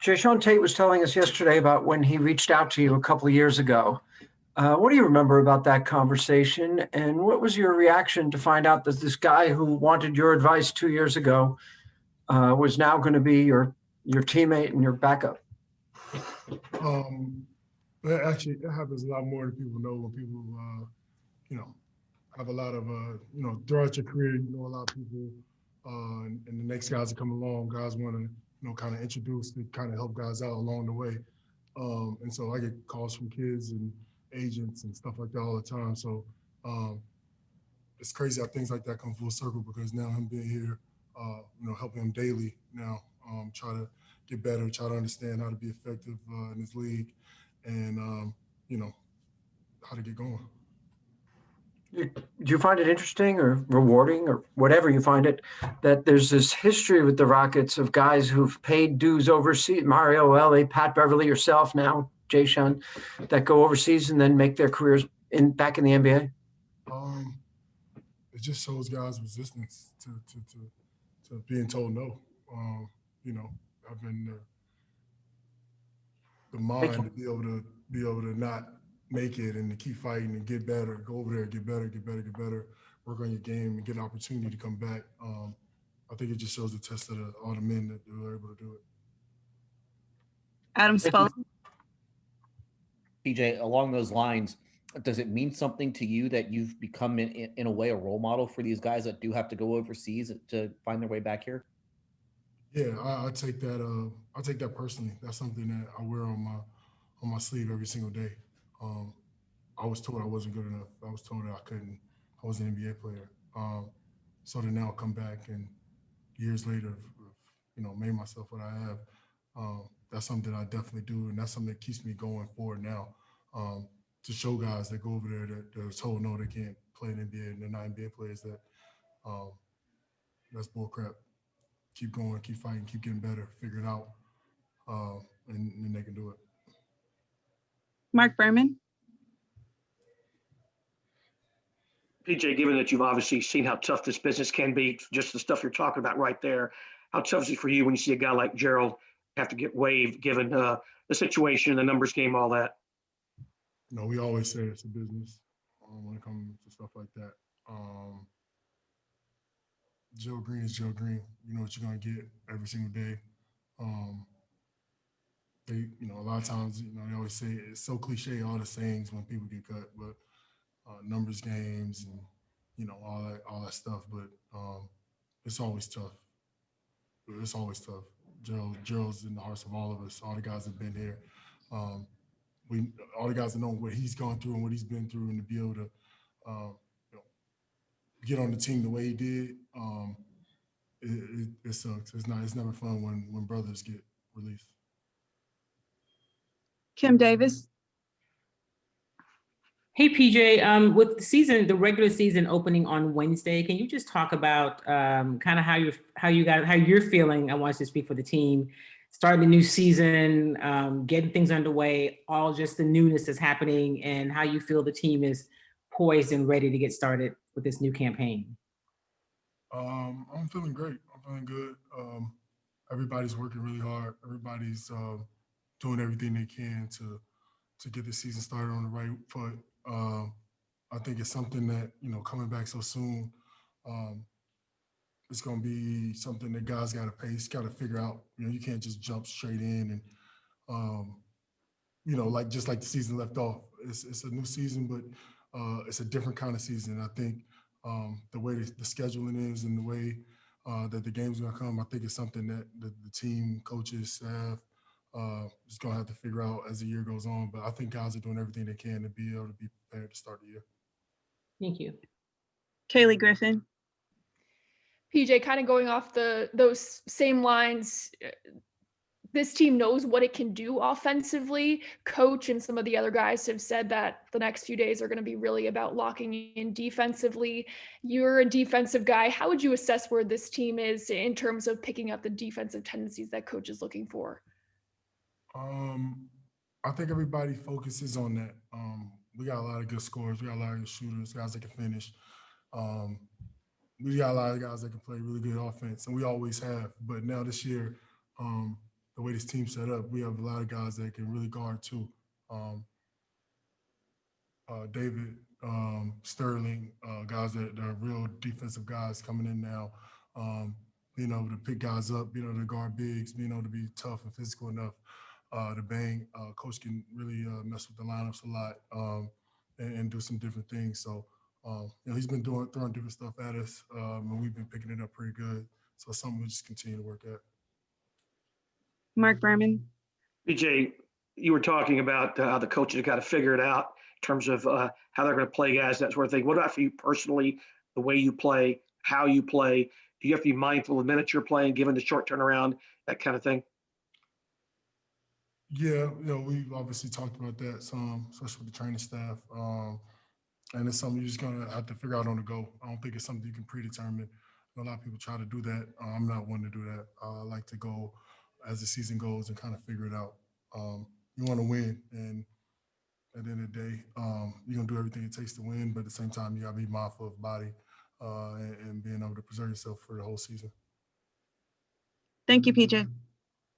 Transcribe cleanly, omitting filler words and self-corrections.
𝗖𝗓 was telling us yesterday about when he reached out to you a couple of years ago. What do you remember about that conversation? And what was your reaction to find out that this guy who wanted your advice 2 years ago was now going to be your teammate and your backup? Um, but actually, it happens a lot more than people know when people, you know, have a lot of, throughout your career, you know, a lot of people, and the next guys that come along, guys want to, kind of introduce to kind of help guys out along the way. And so I get calls from kids and agents and stuff like that all the time. So um, it's crazy how things like that come full circle because now him being here, helping him daily now, try to get better, try to understand how to be effective in this league, and you know how to get going. Do you find it interesting or rewarding or whatever you find it that there's this history with the Rockets of guys who've paid dues overseas, Mario Ellie, Pat Beverly, yourself now, 𝗖𝗓, that go overseas and then make their careers back in the NBA? Um, it just shows guys' resistance to being told no. Um, you know, having the mind to be able to not make it and to keep fighting and get better, go over there, get better, get better, get better, work on your game and get an opportunity to come back. I think it just shows the test of all the men that were able to do it. Adam Spalding. PJ, along those lines, does it mean something to you that you've become in a way a role model for these guys that do have to go overseas to find their way back here? Yeah, I take that. I take that personally. That's something that I wear on my sleeve every single day. Um, I was told I wasn't good enough. I was told that I couldn't. I was an NBA player. So to now come back and years later, made myself what I have. That's something that I definitely do, and that's something that keeps me going forward now. To show guys that go over there that are told no, they can't play in the NBA, and they're not NBA players. Um, that's bull crap. Keep going, keep fighting, keep getting better, figure it out, and they can do it. Mark Berman. PJ, given that you've obviously seen how tough this business can be, just the stuff you're talking about right there, how tough is it for you when you see a guy like Gerald have to get waived given the situation, the numbers game, all that? We always say it's a business when it comes to stuff like that. Joe Green is Joe Green. You know what you're gonna get every single day. A lot of times, they always say it's so cliche, all the sayings when people get cut, but numbers games and all that stuff. But it's always tough. It's always tough. Gerald's in the hearts of all of us. All the guys that have been here. All the guys that know what he's gone through and what he's been through, and to be able to get on the team the way he did, it sucks. It's never fun when brothers get released. Kim Davis. Hey PJ, with the regular season opening on Wednesday, can you just talk about kind of how you're feeling? I want to speak for the team, starting the new season, getting things underway, all just the newness that's happening, and how you feel the team is poised and ready to get started with this new campaign. I'm feeling great. I'm feeling good. Everybody's working really hard. Everybody's doing everything they can to get the season started on the right foot. I think it's something that, coming back so soon, it's going to be something that guys got to pace, got to figure out. You can't just jump straight in and, just like the season left off. It's a new season, but it's a different kind of season. I think the way the scheduling is and the way that the game's going to come, I think it's something that the team, coaches, staff, is going to have to figure out as the year goes on. But I think guys are doing everything they can to be able to be prepared to start the year. Thank you. Kaylee Griffin. PJ, kind of going off those same lines, this team knows what it can do offensively. Coach and some of the other guys have said that the next few days are going to be really about locking in defensively. You're a defensive guy. How would you assess where this team is in terms of picking up the defensive tendencies that coach is looking for? I think everybody focuses on that. We got a lot of good scorers. We got a lot of good shooters, guys that can finish. We got a lot of guys that can play really good offense, and we always have. But now this year, the the way this team's set up, we have a lot of guys that can really guard too. David, Sterling, guys that are real defensive guys coming in now, being able to pick guys up, being able to guard bigs, being able to be tough and physical enough to bang. Coach can really mess with the lineups a lot and do some different things. So, he's been throwing different stuff at us, and we've been picking it up pretty good. So it's something we'll just continue to work at. Mark Berman. PJ, you were talking about how the coaches have got to figure it out in terms of how they're going to play guys, that sort of thing. What about for you personally, the way you play, how you play? Do you have to be mindful of the minutes you're playing, given the short turnaround, that kind of thing? Yeah, we've obviously talked about that some, especially with the training staff. And it's something you're just going to have to figure out on the go. I don't think it's something you can predetermine. A lot of people try to do that. I'm not one to do that. I like to go as the season goes and kind of figure it out. You want to win, and at the end of the day, you're going to do everything it takes to win, but at the same time, you got to be mindful of body and being able to preserve yourself for the whole season. Thank you, PJ.